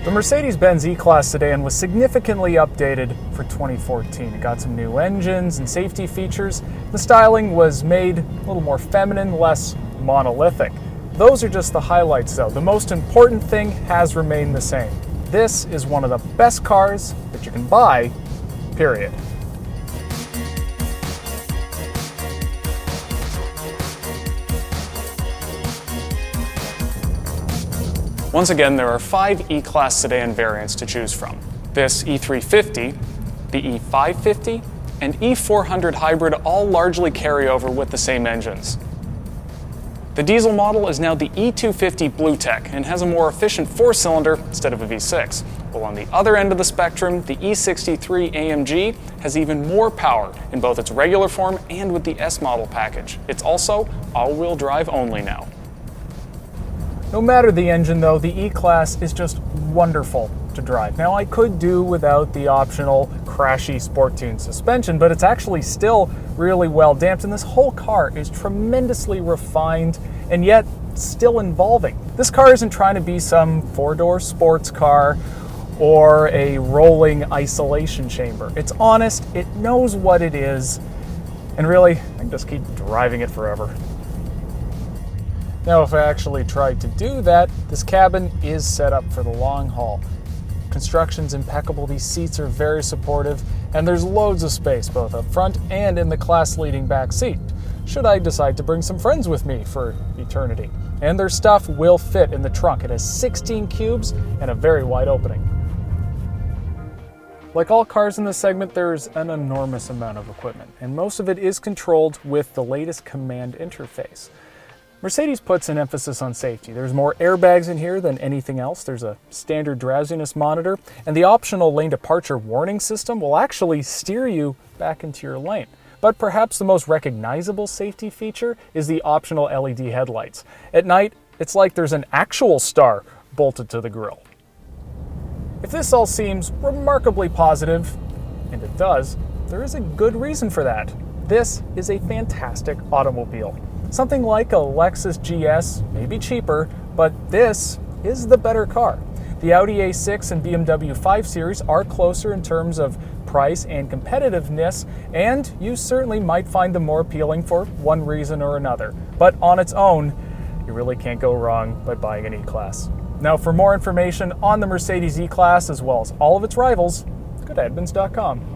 The Mercedes-Benz E-Class sedan was significantly updated for 2014. It got some new engines and safety features. The styling was made a little more feminine, less monolithic. Those are just the highlights though. The most important thing has remained the same. This is one of the best cars that you can buy, period. Once again, there are 5 E-Class sedan variants to choose from. This E350, the E550, and E400 hybrid all largely carry over with the same engines. The diesel model is now the E250 BlueTech and has a more efficient 4-cylinder instead of a V6. While on the other end of the spectrum, the E63 AMG has even more power in both its regular form and with the S model package. It's also all-wheel drive only now. No matter the engine though, the E-Class is just wonderful to drive. Now I could do without the optional crashy sport tune suspension, but it's actually still really well damped, and this whole car is tremendously refined and yet still involving. This car isn't trying to be some 4-door sports car or a rolling isolation chamber. It's honest, it knows what it is, and really, I can just keep driving it forever. Now, if I actually tried to do that, this cabin is set up for the long haul. Construction's impeccable, these seats are very supportive, and there's loads of space both up front and in the class-leading back seat, should I decide to bring some friends with me for eternity. And their stuff will fit in the trunk. It has 16 cubes and a very wide opening. Like all cars in this segment, there's an enormous amount of equipment, and most of it is controlled with the latest command interface. Mercedes puts an emphasis on safety. There's more airbags in here than anything else. There's a standard drowsiness monitor, and the optional lane departure warning system will actually steer you back into your lane. But perhaps the most recognizable safety feature is the optional LED headlights. At night, it's like there's an actual star bolted to the grille. If this all seems remarkably positive, and it does, there is a good reason for that. This is a fantastic automobile. Something like a Lexus GS may be cheaper, but this is the better car. The Audi A6 and BMW 5 Series are closer in terms of price and competitiveness, and you certainly might find them more appealing for one reason or another. But on its own, you really can't go wrong by buying an E-Class. Now, for more information on the Mercedes E-Class as well as all of its rivals, go to Edmunds.com.